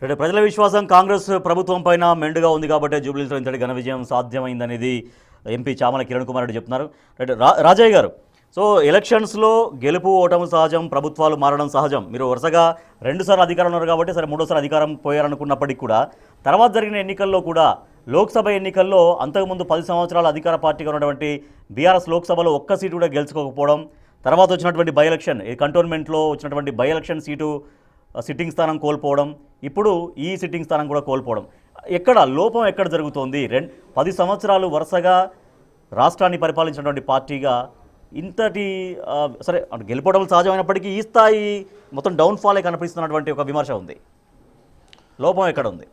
అంటే ప్రజల విశ్వాసం కాంగ్రెస్ ప్రభుత్వం పైన మెండుగా ఉంది కాబట్టి జూబ్లీలో ఇంతటి ఘన విజయం సాధ్యమైందనేది ఎంపీ చామల కిరణ్ కుమార్ రెడ్డి చెప్తున్నారు. రాజయ్య గారు, సో ఎలక్షన్స్లో గెలుపు ఓటము సహజం, ప్రభుత్వాలు మారడం సహజం. మీరు వరుసగా రెండుసార్లు అధికారంలో ఉన్నారు కాబట్టి సరే మూడోసారి అధికారం పోయారనుకున్నప్పటికీ కూడా తర్వాత జరిగిన ఎన్నికల్లో కూడా లోక్సభ ఎన్నికల్లో అంతకుముందు 10 సంవత్సరాల అధికార పార్టీగా ఉన్నటువంటి బీఆర్ఎస్ లోక్సభలో ఒక్క సీటు కూడా గెలుచుకోకపోవడం, తర్వాత వచ్చినటువంటి బై ఎలక్షన్ కంటోన్మెంట్లో వచ్చినటువంటి బై ఎలక్షన్ సీటు సిట్టింగ్ స్థానం కోల్పోవడం, ఇప్పుడు ఈ సిట్టింగ్ స్థానం కూడా కోల్పోవడం, ఎక్కడ లోపం ఎక్కడ జరుగుతోంది? 10 సంవత్సరాలు వరుసగా రాష్ట్రాన్ని పరిపాలించినటువంటి పార్టీగా ఇంతటి సరే గెలుపోవడం సహజమైనప్పటికీ ఈ స్థాయి మొత్తం డౌన్ఫాలే కనిపిస్తున్నటువంటి ఒక విమర్శ ఉంది. లోపం ఎక్కడ ఉంది?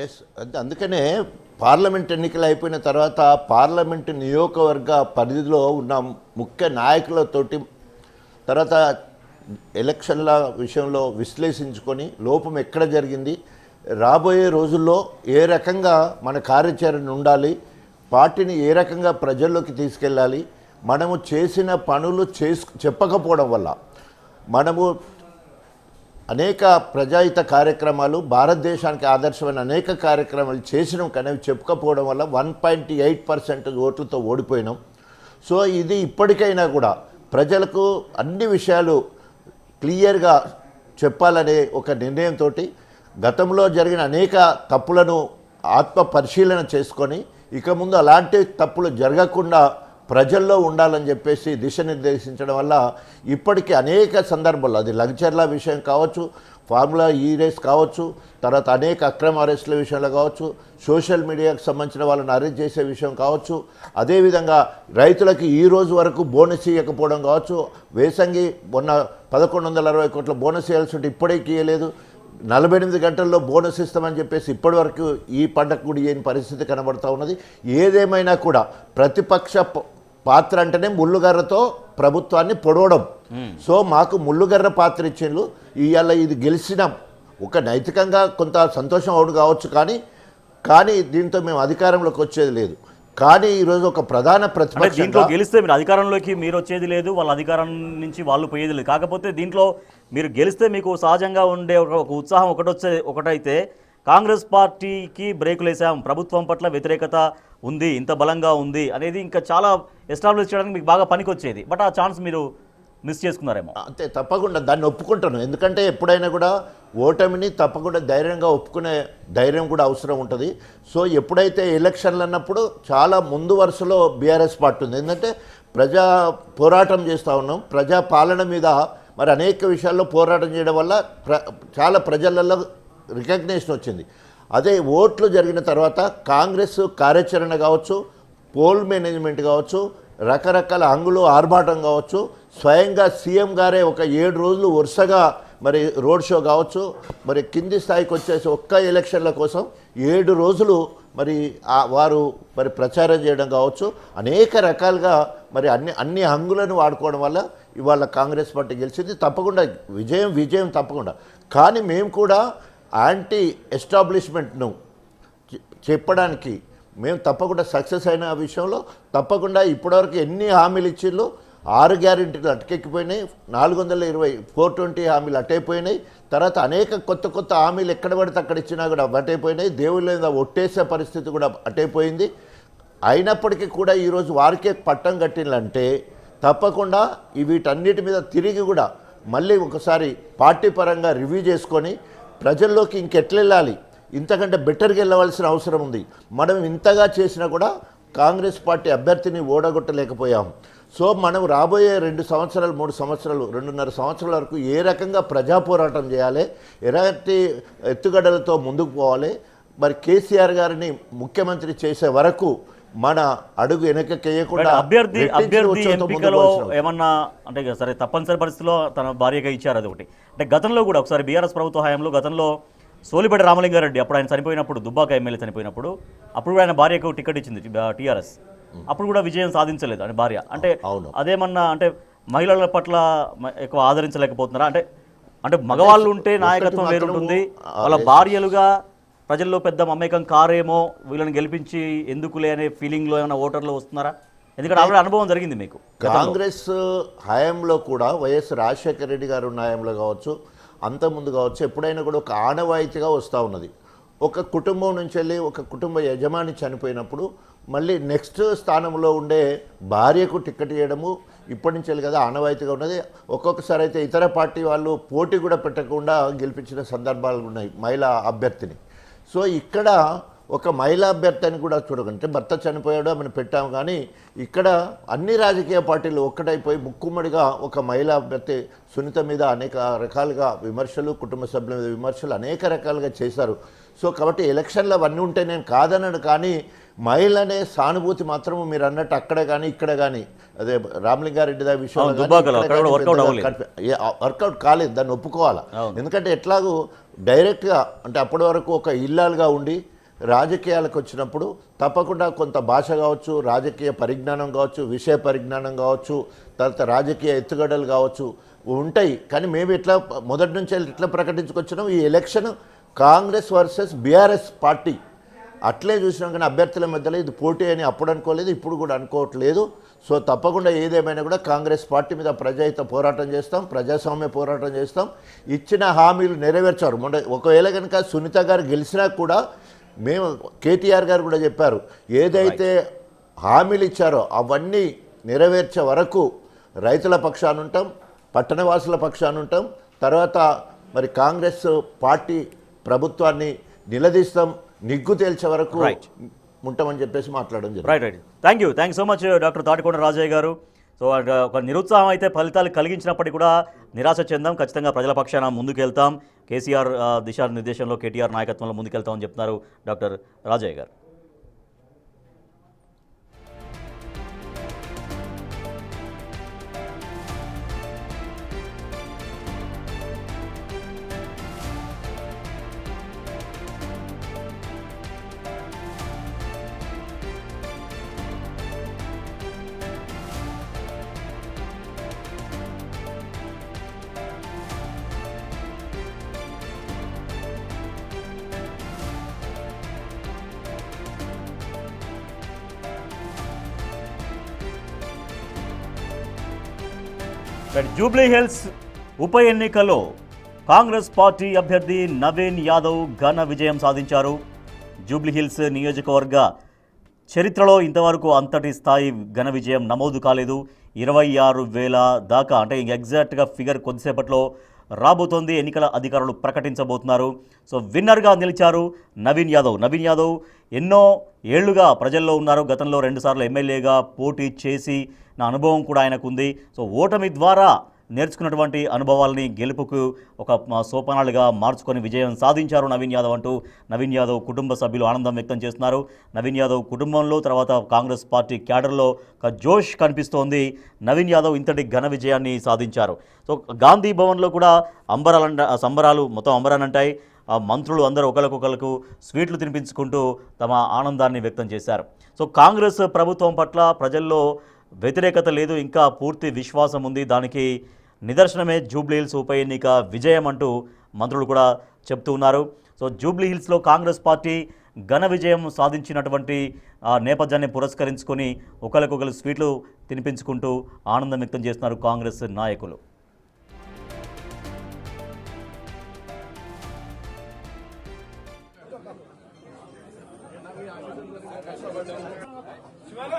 ఎస్, అందుకనే పార్లమెంట్ ఎన్నికలు అయిపోయిన తర్వాత పార్లమెంట్ నియోజకవర్గ పరిధిలో ఉన్న ముఖ్య నాయకులతోటి తర్వాత ఎలక్షన్ల విషయంలో విశ్లేషించుకొని లోపం ఎక్కడ జరిగింది, రాబోయే రోజుల్లో ఏ రకంగా మన కార్యాచరణ ఉండాలి, పార్టీని ఏ రకంగా ప్రజల్లోకి తీసుకెళ్ళాలి, మనము చేసిన పనులు చెప్పకపోవడం వల్ల మనము అనేక ప్రజాహిత కార్యక్రమాలు భారతదేశానికి ఆదర్శమైన అనేక కార్యక్రమాలు చేసినాం కానీ అవి చెప్పుకపోవడం వల్ల 1.8% ఓట్లతో ఓడిపోయినాం. సో ఇది ఇప్పటికైనా కూడా ప్రజలకు అన్ని విషయాలు క్లియర్గా చెప్పాలనే ఒక నిర్ణయంతో గతంలో జరిగిన అనేక తప్పులను ఆత్మ పరిశీలన చేసుకొని ఇక ముందు అలాంటి తప్పులు జరగకుండా ప్రజల్లో ఉండాలని చెప్పేసి దిశానిర్దేశించడం వల్ల ఇప్పటికీ అనేక సందర్భాల్లో అది లగ్జర్ల విషయం కావచ్చు, ఫార్ములా ఈ రేస్ కావచ్చు, తర్వాత అనేక అక్రమ అరెస్టుల విషయంలో కావచ్చు, సోషల్ మీడియాకు సంబంధించిన వాళ్ళని అరెస్ట్ చేసే విషయం కావచ్చు, అదేవిధంగా రైతులకు ఈ రోజు వరకు బోనస్ ఇవ్వకపోవడం కావచ్చు, వేసంగి మొన్న 1160 కోట్ల బోనస్ ఇవ్వాల్సి ఉంటే ఇప్పటికీ ఇవ్వలేదు, 48 గంటల్లో బోనస్ ఇస్తామని చెప్పేసి ఇప్పటి వరకు ఈ పంటకు కూడా ఏని పరిస్థితి కనబడుతూ ఉన్నది. ఏదేమైనా కూడా ప్రతిపక్ష పాత్ర అంటేనే ముళ్ళుగర్రతో ప్రభుత్వాన్ని పొడవడం. సో మాకు ముళ్ళుగర్ర పాత్ర ఇచ్చిండ్రు. ఇవాళ ఇది గెలిచిన ఒక నైతికంగా కొంత సంతోషం అవుడు కావచ్చు, కానీ దీంతో మేము అధికారంలోకి వచ్చేది లేదు. కానీ ఈరోజు ఒక ప్రధాన ప్రతిపక్షం దీంట్లో గెలిస్తే మీరు అధికారంలోకి మీరు వచ్చేది లేదు, వాళ్ళ అధికారం నుంచి వాళ్ళు పోయేది లేదు. కాకపోతే దీంట్లో మీరు గెలిస్తే మీకు సహజంగా ఉండే ఒక ఉత్సాహం ఒకటైతే కాంగ్రెస్ పార్టీకి బ్రేకులు వేసాం, ప్రభుత్వం పట్ల వ్యతిరేకత ఉంది, ఇంత బలంగా ఉంది అనేది ఇంకా చాలా ఎస్టాబ్లిష్ చేయడానికి మీకు బాగా పనికొచ్చేది. బట్ ఆ ఛాన్స్ మీరు మిస్ చేసుకున్నారేమో. అంతే, తప్పకుండా దాన్ని ఒప్పుకుంటాను. ఎందుకంటే ఎప్పుడైనా కూడా ఓటమిని తప్పకుండా ధైర్యంగా ఒప్పుకునే ధైర్యం కూడా అవసరం ఉంటుంది. సో ఎప్పుడైతే ఎలక్షన్లు అన్నప్పుడు చాలా ముందు వరుసలో బీఆర్ఎస్ పార్టీ ఉంది. ఎందుకంటే ప్రజా పోరాటం చేస్తూ ఉన్నాం, ప్రజా పాలన మీద మరి అనేక విషయాల్లో పోరాటం చేయడం వల్ల చాలా ప్రజలలో రికగ్నేషన్ వచ్చింది. అదే ఓట్లు జరిగిన తర్వాత కాంగ్రెస్ కార్యాచరణ కావచ్చు, పోల్ మేనేజ్మెంట్ కావచ్చు, రకరకాల హంగులు ఆర్భాటం కావచ్చు, స్వయంగా సీఎం గారే ఒక 7 రోజులు వరుసగా మరి రోడ్ షో కావచ్చు, మరి కింది స్థాయికి వచ్చేసి ఒక్క ఎలక్షన్ల కోసం 7 రోజులు మరి వారు మరి ప్రచారం చేయడం కావచ్చు, అనేక రకాలుగా మరి అన్ని హంగులను వాడుకోవడం వల్ల ఇవాళ కాంగ్రెస్ పార్టీ గెలిచింది. తప్పకుండా విజయం తప్పకుండా. కానీ మేము కూడా యాంటీ ఎస్టాబ్లిష్మెంట్ను చెప్పడానికి మేము తప్పకుండా సక్సెస్ అయిన విషయంలో తప్పకుండా ఇప్పటివరకు ఎన్ని హామీలు ఇచ్చిళ్ళు 6 గ్యారెంటీలు అటకెక్కిపోయినాయి, 420 420 హామీలు అటైపోయినాయి. తర్వాత అనేక కొత్త హామీలు ఎక్కడ పడితే అక్కడ ఇచ్చినా కూడా అటైపోయినాయి. దేవుళ్ళ మీద ఒట్టేసే పరిస్థితి కూడా అటైపోయింది. అయినప్పటికీ కూడా ఈరోజు వారికే పట్టం కట్టిందంటే తప్పకుండా వీటన్నిటి మీద తిరిగి కూడా మళ్ళీ ఒకసారి పార్టీ పరంగా రివ్యూ చేసుకొని ప్రజల్లోకి ఇంకెట్లెళ్ళాలి, ఇంతకంటే బెటర్గా వెళ్ళవలసిన అవసరం ఉంది. మనం ఇంతగా చేసినా కూడా కాంగ్రెస్ పార్టీ అభ్యర్థిని ఓడగొట్టలేకపోయాం. సో మనం రాబోయే 2 సంవత్సరాలు 3 సంవత్సరాలు 2.5 సంవత్సరాల వరకు ఏ రకంగా ప్రజా పోరాటం చేయాలి, ఎలాంటి ఎత్తుగడలతో ముందుకు పోవాలి, మరి కేసీఆర్ గారిని ముఖ్యమంత్రి చేసే వరకు మన అడుగు వెనకకేయకుండా అభ్యర్థి ఎంపికలో ఏమన్నా అంటే సరే తప్పనిసరి పరిస్థితిలో తన భార్యగా ఇచ్చారు. అది ఒకటి. అంటే గతంలో కూడా ఒకసారి బీఆర్ఎస్ ప్రభుత్వ హయాంలో గతంలో సోలిపేట రామలింగారెడ్డి అప్పుడు ఆయన చనిపోయినప్పుడు, దుబ్బాక ఎమ్మెల్యే చనిపోయినప్పుడు అప్పుడు ఆయన భార్యకు టికెట్ ఇచ్చింది టీఆర్ఎస్. అప్పుడు కూడా విజయం సాధించలేదు అని భార్య. అంటే అదేమన్నా అంటే మహిళల పట్ల ఎక్కువ ఆదరించలేకపోతున్నారా? అంటే మగవాళ్ళు ఉంటే నాయకత్వం వేరుంటుంది, వాళ్ళ భార్యలుగా ప్రజల్లో పెద్ద మమేకం కారేమో, వీళ్ళని గెలిపించి ఎందుకులే అనే ఫీలింగ్లో ఏమైనా ఓటర్లు వస్తున్నారా? ఎందుకంటే ఆల్రెడీ అనుభవం జరిగింది మీకు. కాంగ్రెస్ హయాంలో కూడా వైఎస్ రాజశేఖర రెడ్డి గారు ఉన్న హయాంలో కావచ్చు, అంతకుముందు కావచ్చు ఎప్పుడైనా కూడా ఒక ఆనవాయితీగా వస్తూ ఉన్నది. ఒక కుటుంబం నుంచి వెళ్ళి ఒక కుటుంబ యజమాని చనిపోయినప్పుడు మళ్ళీ నెక్స్ట్ స్థానంలో ఉండే భార్యకు టికెట్ ఇవ్వడము ఇప్పటి నుంచి వెళ్ళి కదా ఆనవాయితీగా ఉన్నది. ఒక్కొక్కసారి అయితే ఇతర పార్టీ వాళ్ళు పోటీ కూడా పెట్టకుండా గెలిపించిన సందర్భాలు ఉన్నాయి మహిళా అభ్యర్థిని. సో ఇక్కడ ఒక మహిళా అభ్యర్థి అని కూడా చూడకంటే భర్త చనిపోయాడో మనం పెట్టాము, కానీ ఇక్కడ అన్ని రాజకీయ పార్టీలు ఒక్కటైపోయి ముక్కుమ్మడిగా ఒక మహిళా అభ్యర్థి సునీత మీద అనేక రకాలుగా విమర్శలు, కుటుంబ సభ్యుల మీద విమర్శలు అనేక రకాలుగా చేశారు. సో కాబట్టి ఎలక్షన్లు అవన్నీ ఉంటే నేను కాదన్నాను, కానీ మహిళనే సానుభూతి మాత్రం మీరు అన్నట్టు అక్కడ కానీ ఇక్కడ కానీ అదే రామలింగారెడ్డి దా విషయంలో వర్కౌట్ కాలేదు, దాన్ని ఒప్పుకోవాలా. ఎందుకంటే ఎట్లాగూ డైరెక్ట్గా అంటే అప్పటి వరకు ఒక ఇల్లాలుగా ఉండి రాజకీయాలకు వచ్చినప్పుడు తప్పకుండా కొంత భాష కావచ్చు, రాజకీయ పరిజ్ఞానం కావచ్చు, విషయ పరిజ్ఞానం కావచ్చు, తర్వాత రాజకీయ ఎత్తుగడలు కావచ్చు ఉంటాయి. కానీ మేము ఎట్లా మొదటి నుంచి ఎట్లా ప్రకటించుకొచ్చినాం, ఈ election Congress versus BRS party అట్లే చూసినాం. కానీ అభ్యర్థుల మధ్యలో ఇది పోటీ అని అప్పుడు అనుకోలేదు, ఇప్పుడు కూడా అనుకోవట్లేదు. సో తప్పకుండా ఏదేమైనా కూడా కాంగ్రెస్ పార్టీ మీద ప్రజాహిత పోరాటం చేస్తాం, ప్రజాస్వామ్య పోరాటం చేస్తాం. ఇచ్చిన హామీలు నెరవేర్చారు. ఒకవేళ కనుక సునీత గారు గెలిచినా కూడా మేము కేటీఆర్ గారు కూడా చెప్పారు, ఏదైతే హామీలు ఇచ్చారో అవన్నీ నెరవేర్చే వరకు రైతుల పక్షాన ఉంటాం, పట్టణవాసుల పక్షాన ఉంటాం. తర్వాత మరి కాంగ్రెస్ పార్టీ ప్రభుత్వాన్ని నిలదీస్తాం, నిగ్గు తేల్చే వరకు ఉంటామని చెప్పేసి మాట్లాడడం జరిగింది. Right. Thank you so much doctor Tatikonda Rajaiah గారు. సో ఒక నిరుత్సాహం అయితే ఫలితాలు కలిగించినప్పటికీ కూడా నిరాశ చెందాం, ఖచ్చితంగా ప్రజల పక్షాన ముందుకెళ్తాం, కేసీఆర్ దిశానిర్దేశంలో కేటీఆర్ నాయకత్వంలో ముందుకెళ్తామని చెప్తున్నారు డాక్టర్ రాజయ్య గారు. జూబ్లీ హిల్స్ ఉప ఎన్నికలో కాంగ్రెస్ పార్టీ అభ్యర్థి నవీన్ యాదవ్ ఘన విజయం సాధించారు. జూబ్లీ హిల్స్ నియోజకవర్గ చరిత్రలో ఇంతవరకు అంతటి స్థాయి ఘన విజయం నమోదు కాలేదు. 26,000 దాకా, అంటే ఎగ్జాక్ట్గా ఫిగర్ కొద్దిసేపట్లో రాబోతోంది, ఎన్నికల అధికారులు ప్రకటించబోతున్నారు. సో విన్నర్గా నిలిచారు నవీన్ యాదవ్. ఎన్నో ఏళ్లుగా ప్రజల్లో ఉన్నారు. గతంలో 2 సార్లు ఎమ్మెల్యేగా పోటీ చేసి నా అనుభవం కూడా ఆయనకు ఉంది. సో ఓటమి ద్వారా నేర్చుకున్నటువంటి అనుభవాలని గెలుపుకు ఒక సోపానాలుగా మార్చుకొని విజయం సాధించారు నవీన్ యాదవ్ అంటూ నవీన్ యాదవ్ కుటుంబ సభ్యులు ఆనందం వ్యక్తం చేస్తున్నారు. నవీన్ యాదవ్ కుటుంబంలో, తర్వాత కాంగ్రెస్ పార్టీ క్యాడర్లో ఒక జోష్ కనిపిస్తోంది. నవీన్ యాదవ్ ఇంతటి ఘన విజయాన్ని సాధించారు. సో గాంధీ భవన్లో కూడా సంబరాలు మొత్తం అంబరానంటాయి. మంత్రులు అందరూ ఒకరికొకరికి స్వీట్లు తినిపించుకుంటూ తమ ఆనందాన్ని వ్యక్తం చేశారు. సో కాంగ్రెస్ ప్రభుత్వం పట్ల ప్రజల్లో వ్యతిరేకత లేదు, ఇంకా పూర్తి విశ్వాసం ఉంది. దానికి నిదర్శనమే జూబ్లీ హిల్స్ ఉప ఎన్నిక విజయం అంటూ మంత్రులు కూడా చెప్తూ ఉన్నారు. సో జూబ్లీ హిల్స్లో కాంగ్రెస్ పార్టీ ఘన విజయం సాధించినటువంటి నేపథ్యాన్ని పురస్కరించుకొని ఒకరికొకరు స్వీట్లు తినిపించుకుంటూ ఆనందం వ్యక్తం చేస్తున్నారు కాంగ్రెస్ నాయకులు. శివాల